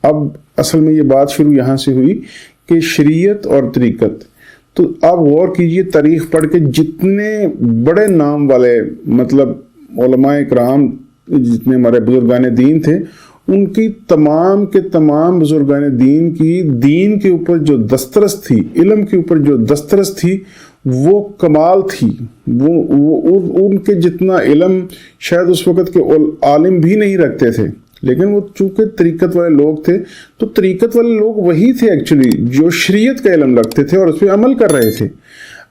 اب اصل میں یہ بات شروع یہاں سے ہوئی کہ شریعت اور طریقت. تو آپ غور کیجئے تاریخ پڑھ کے جتنے بڑے نام والے مطلب علماء کرام جتنے ہمارے بزرگان دین تھے، ان کی تمام کے تمام بزرگان دین کی دین کے اوپر جو دسترس تھی، علم کے اوپر جو دسترس تھی، وہ کمال تھی. وہ ان کے جتنا علم شاید اس وقت کے عالم بھی نہیں رکھتے تھے، لیکن وہ چونکہ طریقت والے لوگ تھے تو طریقت والے لوگ وہی تھے ایکچولی جو شریعت کا علم رکھتے تھے اور اس پہ عمل کر رہے تھے.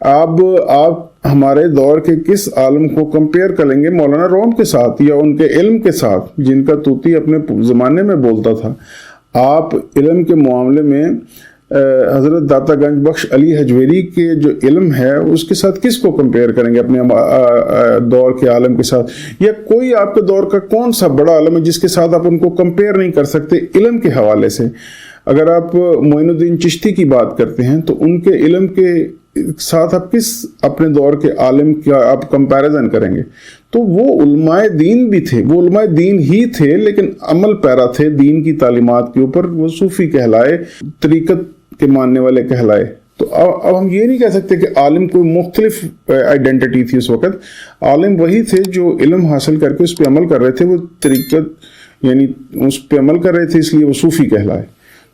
اب آپ ہمارے دور کے کس عالم کو کمپیئر کریں گے مولانا روم کے ساتھ یا ان کے علم کے ساتھ جن کا طوطی اپنے زمانے میں بولتا تھا؟ آپ علم کے معاملے میں حضرت داتا گنج بخش علی حجویری کے جو علم ہے اس کے ساتھ کس کو کمپیئر کریں گے اپنے دور کے عالم کے ساتھ؟ یا کوئی آپ کے دور کا کون سا بڑا عالم ہے جس کے ساتھ آپ ان کو کمپیئر نہیں کر سکتے علم کے حوالے سے؟ اگر آپ معین الدین چشتی کی بات کرتے ہیں تو ان کے علم کے ساتھ آپ کس اپنے دور کے عالم کا آپ کمپیریزن کریں گے؟ تو وہ علماء دین بھی تھے، وہ علماء دین ہی تھے لیکن عمل پیرا تھے دین کی تعلیمات کے اوپر. وہ صوفی کہلائے، طریقت کے ماننے والے کہلائے. تو اب ہم یہ نہیں کہہ سکتے کہ عالم کوئی مختلف آئیڈینٹی تھی اس وقت. عالم وہی تھے جو علم حاصل کر کے اس پہ عمل کر رہے تھے، وہ طریقت یعنی اس پہ عمل کر رہے تھے، اس لیے وہ صوفی کہلائے.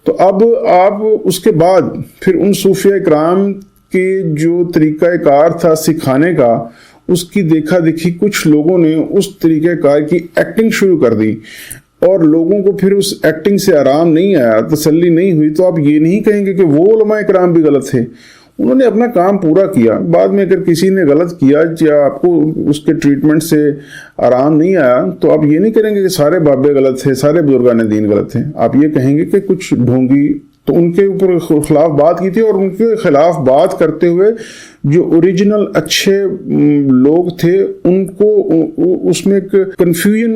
تو اب آپ اس کے بعد پھر ان صوفیہ کرام کے جو طریقہ کار تھا سکھانے کا، اس کی دیکھا دیکھی کچھ لوگوں نے اس طریقہ کار کی ایکٹنگ شروع کر دی اور لوگوں کو پھر اس ایکٹنگ سے آرام نہیں آیا، تسلی نہیں ہوئی. تو آپ یہ نہیں کہیں گے کہ وہ علماء کرام بھی غلط تھے، انہوں نے اپنا کام پورا کیا. بعد میں اگر کسی نے غلط کیا یا آپ کو اس کے ٹریٹمنٹ سے آرام نہیں آیا تو آپ یہ نہیں کریں گے کہ سارے بابے غلط تھے، سارے بزرگان دین غلط تھے. آپ یہ کہیں گے کہ کچھ ڈھونگی تو ان کے اوپر خلاف بات کی تھی، اور ان کے خلاف بات کرتے ہوئے جو اوریجنل اچھے لوگ تھے ان کو اس میں ایک کنفیوژن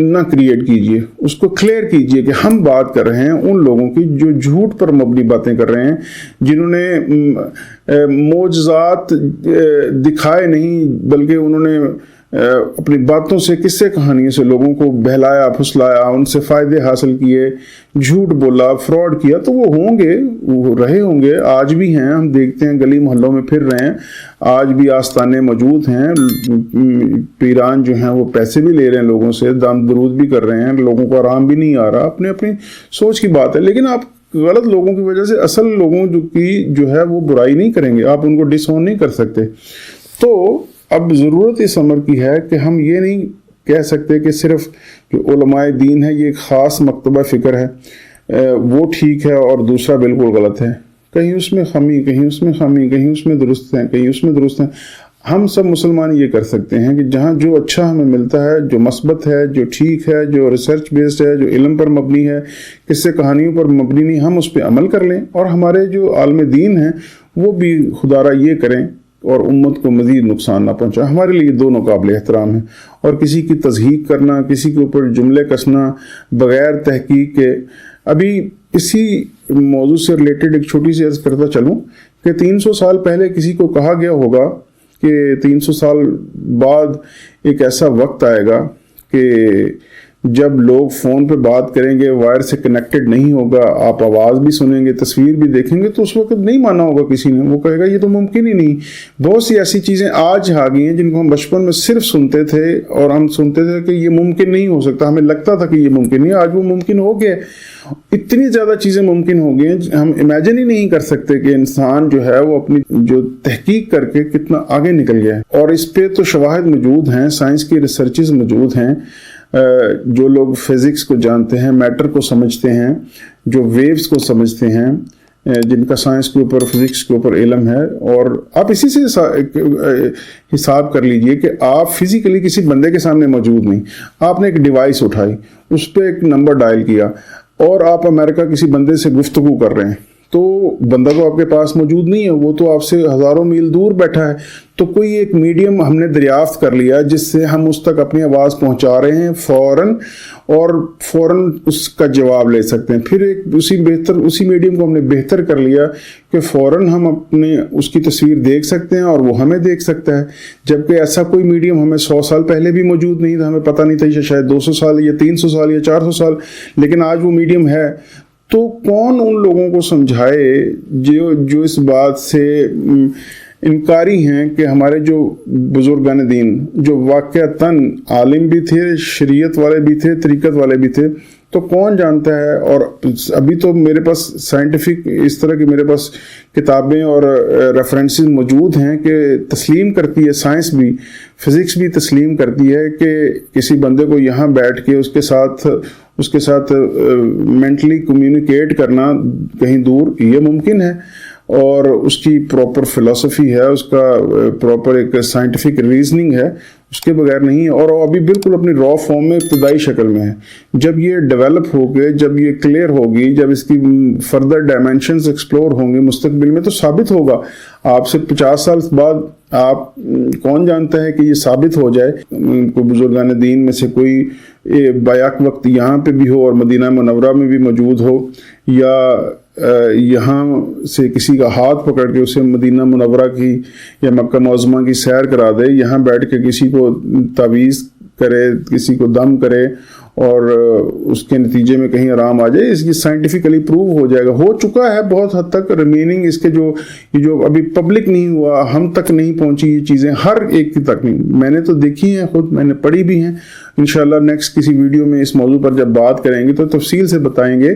نہ کریٹ کیجئے، اس کو کلیئر کیجئے کہ ہم بات کر رہے ہیں ان لوگوں کی جو جھوٹ پر مبنی باتیں کر رہے ہیں، جنہوں نے معجزات دکھائے نہیں بلکہ انہوں نے اپنی باتوں سے، قصے کہانیوں سے لوگوں کو بہلایا پھسلایا، ان سے فائدے حاصل کیے، جھوٹ بولا، فراڈ کیا. تو وہ ہوں گے، وہ رہے ہوں گے، آج بھی ہیں. ہم دیکھتے ہیں گلی محلوں میں پھر رہے ہیں، آج بھی آستانے موجود ہیں. پیران جو ہیں وہ پیسے بھی لے رہے ہیں لوگوں سے، دام درود بھی کر رہے ہیں، لوگوں کو آرام بھی نہیں آ رہا. اپنی اپنی سوچ کی بات ہے. لیکن آپ غلط لوگوں کی وجہ سے اصل لوگوں کی جو ہے وہ برائی نہیں کریں گے، آپ ان کو ڈس اون نہیں کر سکتے. تو اب ضرورت اس امر کی ہے کہ ہم یہ نہیں کہہ سکتے کہ صرف جو علماء دین ہے یہ ایک خاص مکتبہ فکر ہے، وہ ٹھیک ہے اور دوسرا بالکل غلط ہے. کہیں اس میں خمی، کہیں اس میں خمی، کہیں اس میں درست ہیں، کہیں اس میں درست ہیں. ہم سب مسلمان یہ کر سکتے ہیں کہ جہاں جو اچھا ہمیں ملتا ہے، جو مثبت ہے، جو ٹھیک ہے، جو ریسرچ بیسڈ ہے، جو علم پر مبنی ہے، قصے کہانیوں پر مبنی نہیں، ہم اس پہ عمل کر لیں. اور ہمارے جو عالم دین ہیں وہ بھی خدارہ یہ کریں اور امت کو مزید نقصان نہ پہنچا. ہمارے لیے دونوں قابل احترام ہیں. اور کسی کی تضحیق کرنا، کسی کے اوپر جملے کسنا بغیر تحقیق کے. ابھی اسی موضوع سے ریلیٹڈ ایک چھوٹی سی عرض کرتا چلوں کہ 300 سال پہلے کسی کو کہا گیا ہوگا کہ 300 سال بعد ایک ایسا وقت آئے گا کہ جب لوگ فون پہ بات کریں گے وائر سے کنیکٹڈ نہیں ہوگا، آپ آواز بھی سنیں گے، تصویر بھی دیکھیں گے، تو اس وقت نہیں مانا ہوگا کسی نے. وہ کہے گا یہ تو ممکن ہی نہیں. بہت سی ایسی چیزیں آج آ گئی ہیں جن کو ہم بچپن میں صرف سنتے تھے اور ہم سنتے تھے کہ یہ ممکن نہیں ہو سکتا، ہمیں لگتا تھا کہ یہ ممکن نہیں. آج وہ ممکن ہو گیا. اتنی زیادہ چیزیں ممکن ہو گئی ہیں ہم امیجن ہی نہیں کر سکتے کہ انسان جو ہے وہ اپنی جو تحقیق کر کے کتنا آگے نکل گیا ہے. اور اس پہ تو شواہد موجود ہیں، سائنس کی ریسرچز موجود ہیں. جو لوگ فزکس کو جانتے ہیں، میٹر کو سمجھتے ہیں، جو ویوز کو سمجھتے ہیں، جن کا سائنس کے اوپر، فزکس کے اوپر علم ہے. اور آپ اسی سے حساب کر لیجئے کہ آپ فزیکلی کسی بندے کے سامنے موجود نہیں، آپ نے ایک ڈیوائس اٹھائی، اس پہ ایک نمبر ڈائل کیا اور آپ امریکہ کسی بندے سے گفتگو کر رہے ہیں، تو بندہ تو آپ کے پاس موجود نہیں ہے، وہ تو آپ سے ہزاروں میل دور بیٹھا ہے. تو کوئی ایک میڈیم ہم نے دریافت کر لیا جس سے ہم اس تک اپنی آواز پہنچا رہے ہیں فوراً، اور فوراً اس کا جواب لے سکتے ہیں. پھر ایک اسی میڈیم کو ہم نے بہتر کر لیا کہ فوراً ہم اپنے اس کی تصویر دیکھ سکتے ہیں اور وہ ہمیں دیکھ سکتا ہے. جبکہ ایسا کوئی میڈیم ہمیں 100 سال پہلے بھی موجود نہیں تھا، ہمیں پتہ نہیں تھا شاید 200 سال یا 300 سال یا 400 سال، لیکن آج وہ میڈیم ہے. تو کون ان لوگوں کو سمجھائے جو اس بات سے انکاری ہیں کہ ہمارے جو بزرگان دین جو واقعتاً عالم بھی تھے، شریعت والے بھی تھے، طریقت والے بھی تھے، تو کون جانتا ہے؟ اور ابھی تو میرے پاس سائنٹیفک اس طرح کی میرے پاس کتابیں اور ریفرنسز موجود ہیں کہ تسلیم کرتی ہے، سائنس بھی، فزکس بھی تسلیم کرتی ہے کہ کسی بندے کو یہاں بیٹھ کے اس کے ساتھ مینٹلی کمیونیکیٹ کرنا کہیں دور یہ ممکن ہے، اور اس کی پراپر فلسفی ہے، اس کا پراپر ایک سائنٹیفک ریزننگ ہے، اس کے بغیر نہیں، اور وہ ابھی بالکل اپنی را فارم میں ابتدائی شکل میں ہے۔ جب یہ ڈیولپ ہوگی، جب یہ کلیئر ہوگی، جب اس کی فردر ڈائمینشنز ایکسپلور ہوں گے مستقبل میں، تو ثابت ہوگا۔ آپ سے 50 سال بعد آپ کون جانتا ہے کہ یہ ثابت ہو جائے، کوئی بزرگان دین میں سے کوئی بیک وقت یہاں پہ بھی ہو اور مدینہ منورہ میں بھی موجود ہو، یا یہاں سے کسی کا ہاتھ پکڑ کے اسے مدینہ منورہ کی یا مکہ معظمہ کی سیر کرا دے، یہاں بیٹھ کے کسی کو تعویذ کرے، کسی کو دم کرے اور اس کے نتیجے میں کہیں آرام آ جائے۔ اس کی سائنٹیفکلی پروو ہو جائے گا، ہو چکا ہے بہت حد تک۔ ریمیننگ اس کے جو ابھی پبلک نہیں ہوا، ہم تک نہیں پہنچی یہ چیزیں، ہر ایک کی تک نہیں، میں نے تو دیکھی ہیں خود، میں نے پڑھی بھی ہیں۔ انشاءاللہ نیکسٹ کسی ویڈیو میں اس موضوع پر جب بات کریں گے تو تفصیل سے بتائیں گے